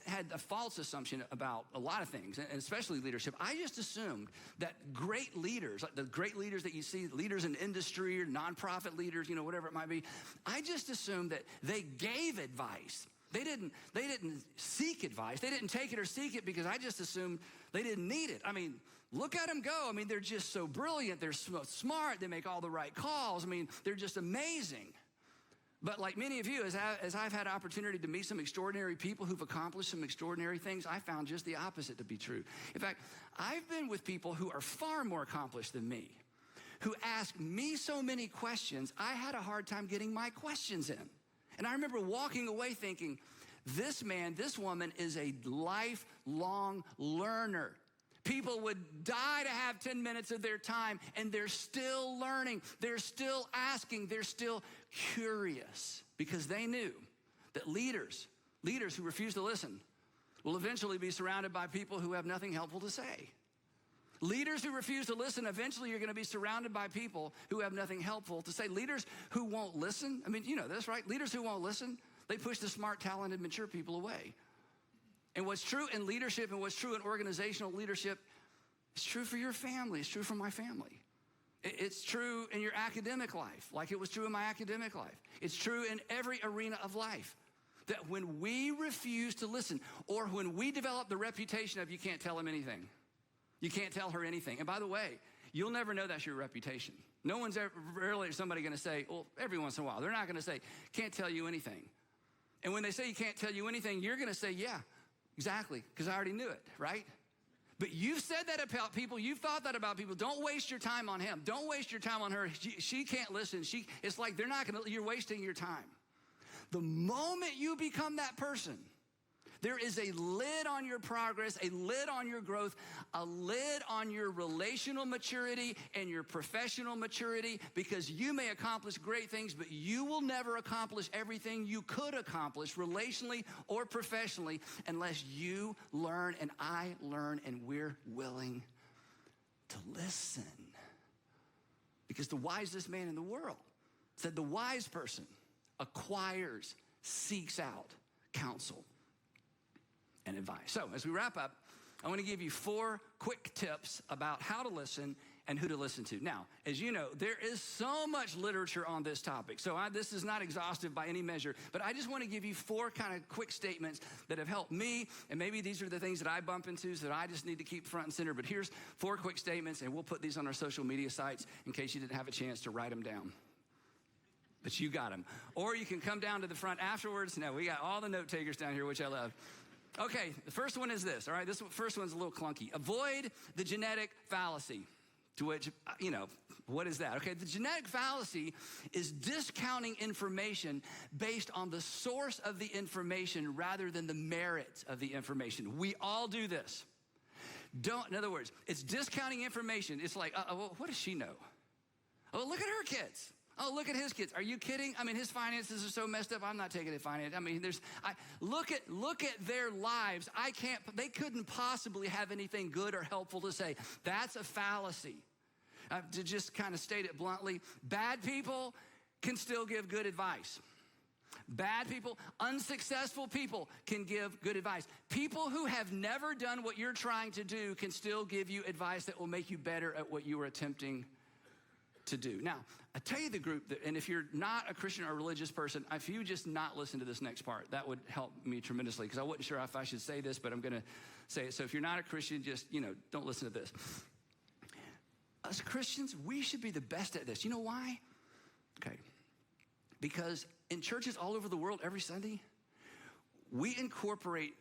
had a false assumption about a lot of things, and especially leadership. I just assumed that great leaders, like the great leaders that you see, leaders in industry or nonprofit leaders, whatever it might be, I just assumed that they gave advice. They didn't seek advice. They didn't take it or seek it because I just assumed they didn't need it. I mean, look at them go. I mean, they're just so brilliant. They're so smart. They make all the right calls. I mean, they're just amazing. But like many of you, as I've had opportunity to meet some extraordinary people who've accomplished some extraordinary things, I found just the opposite to be true. In fact, I've been with people who are far more accomplished than me, who ask me so many questions, I had a hard time getting my questions in. And I remember walking away thinking, this man, this woman is a lifelong learner. People would die to have 10 minutes of their time, and they're still learning. They're still asking. They're still curious because they knew that leaders who refuse to listen will eventually be surrounded by people who have nothing helpful to say. Leaders who refuse to listen, eventually you're going to be surrounded by people who have nothing helpful to say. Leaders who won't listen, I mean, you know this, right? Leaders who won't listen, they push the smart, talented, mature people away. And what's true in leadership and what's true in organizational leadership is true for your family. It's true for my family. It's true in your academic life, like it was true in my academic life. It's true in every arena of life. That when we refuse to listen, or when we develop the reputation of you can't tell him anything, you can't tell her anything. And by the way, you'll never know that's your reputation. No one's ever rarely somebody going to say, well, every once in a while, they're not going to say, can't tell you anything. And when they say you can't tell you anything, you're going to say, yeah, exactly, because I already knew it, right? But you've said that about people. You've thought that about people. Don't waste your time on him. Don't waste your time on her. She can't listen. It's like they're not going to, you're wasting your time. The moment you become that person, There is a lid on your progress, a lid on your growth, a lid on your relational maturity and your professional maturity, because you may accomplish great things, but you will never accomplish everything you could accomplish relationally or professionally unless you learn and I learn and we're willing to listen. Because the wisest man in the world said the wise person acquires, seeks out counsel and advice. So as we wrap up, I want to give you 4 quick tips about how to listen and who to listen to. Now, as you know, there is so much literature on this topic, so this is not exhaustive by any measure, but I just want to give you 4 kind of quick statements that have helped me, and maybe these are the things that I bump into so that I just need to keep front and center, but here's 4 quick statements, and we'll put these on our social media sites in case you didn't have a chance to write them down. But you got them. Or you can come down to the front afterwards. No, we got all the note takers down here, which I love. Okay, the first one is this, all right? This first one's a little clunky. Avoid the genetic fallacy. To which, what is that? Okay, the genetic fallacy is discounting information based on the source of the information rather than the merit of the information. We all do this. In other words, it's discounting information. It's like, well, what does she know? Oh, look at her kids. Oh, look at his kids. Are you kidding? I mean, his finances are so messed up. I'm not taking it finance. I mean, look at their lives. They couldn't possibly have anything good or helpful to say. That's a fallacy. To just kind of state it bluntly, bad people can still give good advice. Bad people, unsuccessful people can give good advice. People who have never done what you're trying to do can still give you advice that will make you better at what you are attempting to do. Now, I tell you the group that, and if you're not a Christian or a religious person, if you just not listen to this next part, that would help me tremendously, because I wasn't sure if I should say this, but I'm going to say it. So if you're not a Christian, just, don't listen to this. As Christians, we should be the best at this. You know why? Okay. Because in churches all over the world every Sunday, we incorporate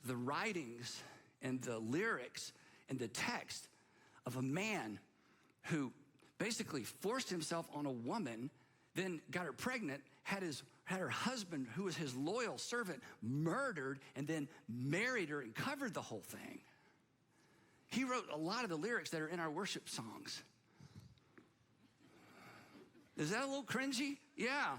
the writings and the lyrics and the text of a man who basically forced himself on a woman, then got her pregnant, had her husband, who was his loyal servant, murdered, and then married her and covered the whole thing. He wrote a lot of the lyrics that are in our worship songs. Is that a little cringy? Yeah.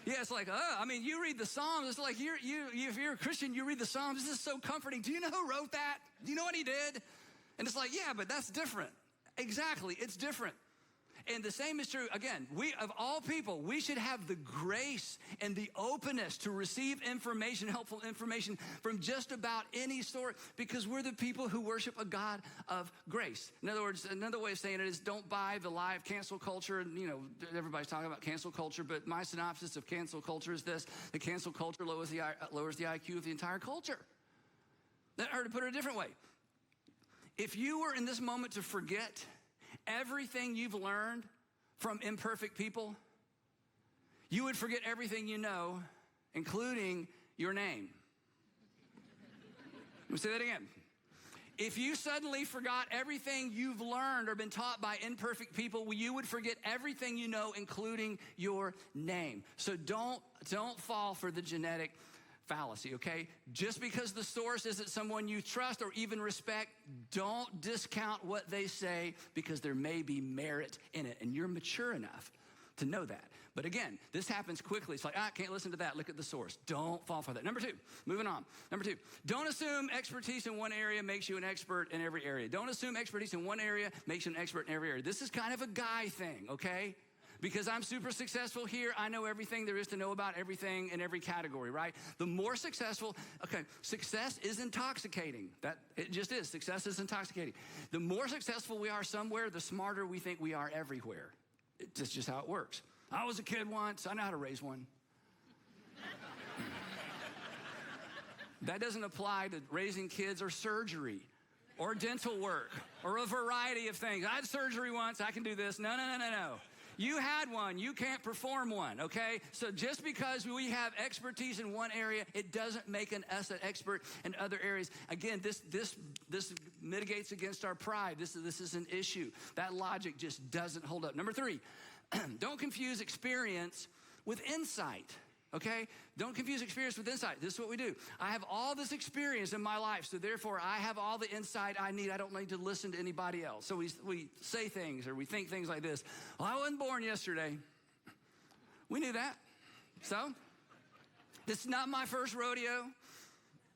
Yeah, it's like, you read the Psalms. It's like, if you're a Christian, you read the Psalms. This is so comforting. Do you know who wrote that? Do you know what he did? And it's like, yeah, but that's different. Exactly, it's different. And the same is true, again, we, of all people, we should have the grace and the openness to receive information, helpful information from just about any sort, because we're the people who worship a God of grace. In other words, another way of saying it is don't buy the lie of cancel culture. And, everybody's talking about cancel culture, but my synopsis of cancel culture is this: the cancel culture lowers the IQ of the entire culture. Or to put it a different way, if you were in this moment to forget everything you've learned from imperfect people, you would forget everything you know, including your name. Let me say that again. If you suddenly forgot everything you've learned or been taught by imperfect people, you would forget everything you know, including your name. So don't fall for the genetic fallacy, okay? Just because the source isn't someone you trust or even respect, don't discount what they say, because there may be merit in it, and you're mature enough to know that. But again, this happens quickly. It's like, I can't listen to that. Look at the source. Don't fall for that. Number 2, moving on. Number 2, don't assume expertise in one area makes you an expert in every area. Don't assume expertise in one area makes you an expert in every area. This is kind of a guy thing, okay? Because I'm super successful here, I know everything there is to know about everything in every category, right? The more successful, success is intoxicating. It just is. Success is intoxicating. The more successful we are somewhere, the smarter we think we are everywhere. It's just how it works. I was a kid once. I know how to raise one. That doesn't apply to raising kids or surgery or dental work or a variety of things. I had surgery once. I can do this. No. You had one, you can't perform one, okay? So just because we have expertise in one area, it doesn't make us an expert in other areas. Again, this mitigates against our pride. This is an issue. That logic just doesn't hold up. Number 3, don't confuse experience with insight. okay? Don't confuse experience with insight. This is what we do. I have all this experience in my life, so therefore I have all the insight I need. I don't need to listen to anybody else. So we say things or we think things like this. Well, I wasn't born yesterday. We knew that. So this is not my first rodeo.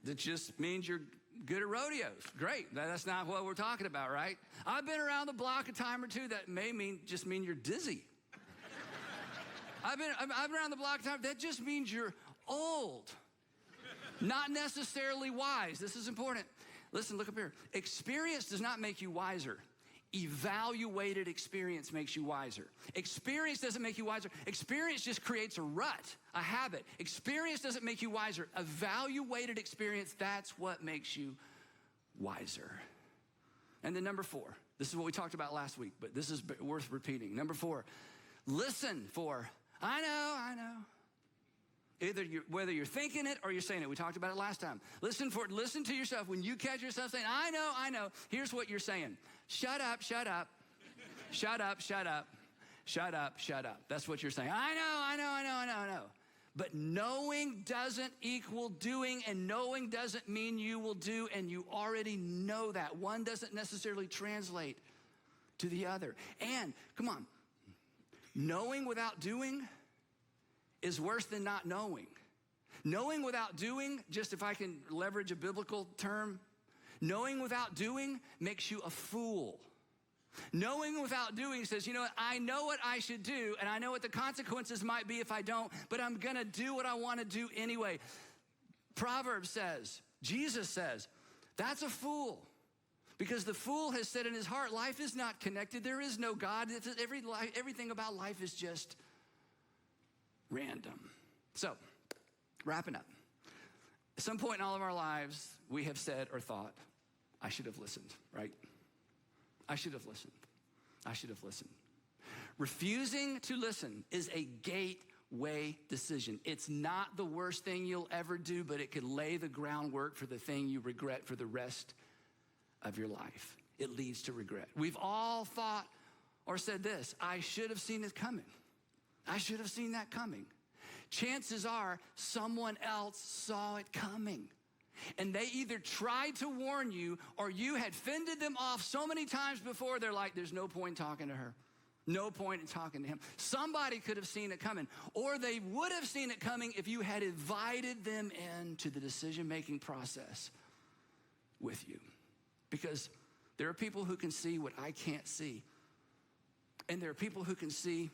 That just means you're good at rodeos. Great. That's not what we're talking about, right? I've been around the block a time or two. That may just mean you're dizzy. I've been around the block a time. That just means you're old. Not necessarily wise. This is important. Listen, look up here. Experience does not make you wiser. Evaluated experience makes you wiser. Experience doesn't make you wiser. Experience just creates a rut, a habit. Experience doesn't make you wiser. Evaluated experience, that's what makes you wiser. And then number 4, this is what we talked about last week, but this is worth repeating. Number 4, listen for, I know. Whether you're thinking it or you're saying it. We talked about it last time. Listen to yourself. When you catch yourself saying, I know. Here's what you're saying. Shut up. Shut up. That's what you're saying. I know. But knowing doesn't equal doing, and knowing doesn't mean you will do, and you already know that. One doesn't necessarily translate to the other. And, come on, knowing without doing is worse than not knowing. Knowing without doing, just if I can leverage a biblical term, knowing without doing makes you a fool. Knowing without doing says, you know what, I know what I should do, and I know what the consequences might be if I don't, but I'm gonna do what I wanna do anyway. Proverbs says, Jesus says, that's a fool. Because the fool has said in his heart, life is not connected. There is no God. Everything about life is just random. So, wrapping up. At some point in all of our lives, we have said or thought, I should have listened, right? I should have listened. Refusing to listen is a gateway decision. It's not the worst thing you'll ever do, but it could lay the groundwork for the thing you regret for the rest of your life. It leads to regret. We've all thought or said this, I should have seen it coming. I should have seen that coming. Chances are someone else saw it coming. And they either tried to warn you or you had fended them off so many times before, they're like, there's no point in talking to her. No point in talking to him. Somebody could have seen it coming. Or they would have seen it coming if you had invited them into the decision-making process with you. Because there are people who can see what I can't see. And there are people who can see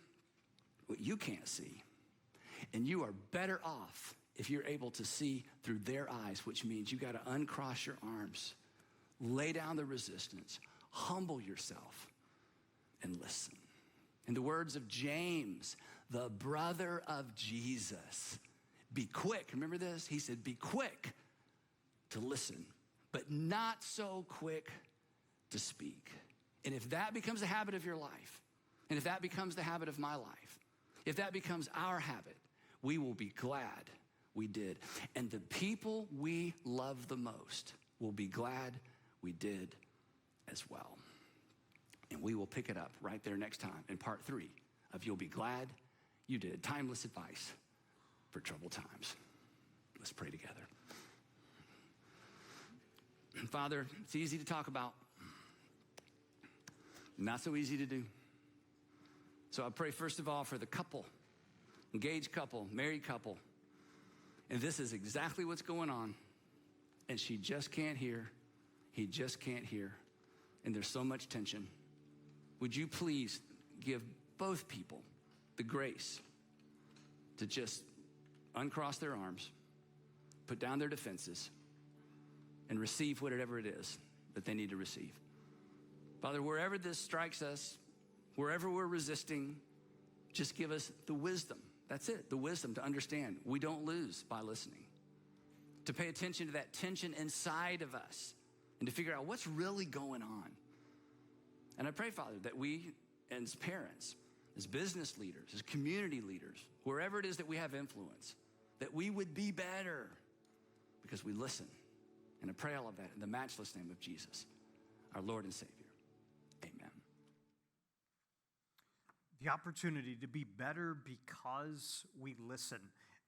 what you can't see. And you are better off if you're able to see through their eyes, which means you got to uncross your arms, lay down the resistance, humble yourself, and listen. In the words of James, the brother of Jesus, be quick. Remember this? He said, be quick to listen, but not so quick to speak. And if that becomes a habit of your life, and if that becomes the habit of my life, if that becomes our habit, we will be glad we did. And the people we love the most will be glad we did as well. And we will pick it up right there next time in part 3 of You'll Be Glad You Did. Timeless advice for troubled times. Let's pray together. Father, it's easy to talk about, not so easy to do. So I pray first of all for the couple, engaged couple, married couple. And this is exactly what's going on. And she just can't hear. He just can't hear. And there's so much tension. Would you please give both people the grace to just uncross their arms, put down their defenses, and receive whatever it is that they need to receive. Father, wherever this strikes us, wherever we're resisting, just give us the wisdom. That's it, the wisdom to understand we don't lose by listening. To pay attention to that tension inside of us and to figure out what's really going on. And I pray, Father, that we as parents, as business leaders, as community leaders, wherever it is that we have influence, that we would be better because we listen. And I pray all of that in the matchless name of Jesus, our Lord and Savior. Amen. The opportunity to be better because we listen.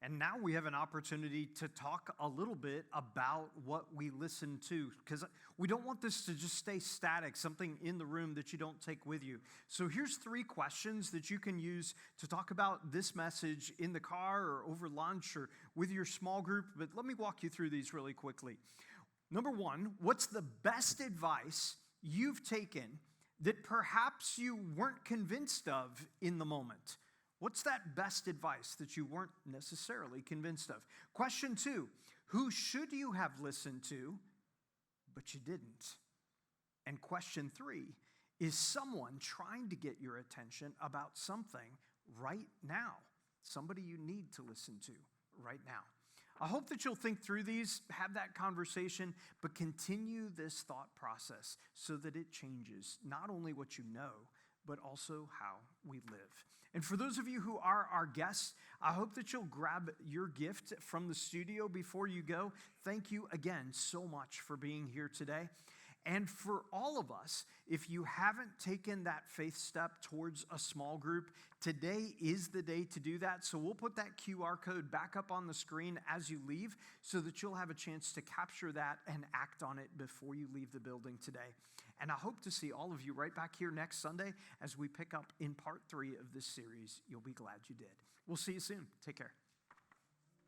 And now we have an opportunity to talk a little bit about what we listen to, because we don't want this to just stay static, something in the room that you don't take with you. So here's 3 questions that you can use to talk about this message in the car or over lunch or with your small group. But let me walk you through these really quickly. Number 1, what's the best advice you've taken that perhaps you weren't convinced of in the moment? What's that best advice that you weren't necessarily convinced of? Question 2, who should you have listened to, but you didn't? And question 3, is someone trying to get your attention about something right now? Somebody you need to listen to right now. I hope that you'll think through these, have that conversation, but continue this thought process so that it changes not only what you know, but also how we live. And for those of you who are our guests, I hope that you'll grab your gift from the studio before you go. Thank you again so much for being here today. And for all of us, if you haven't taken that faith step towards a small group, today is the day to do that. So we'll put that QR code back up on the screen as you leave so that you'll have a chance to capture that and act on it before you leave the building today. And I hope to see all of you right back here next Sunday as we pick up in part 3 of this series. You'll be glad you did. We'll see you soon. Take care.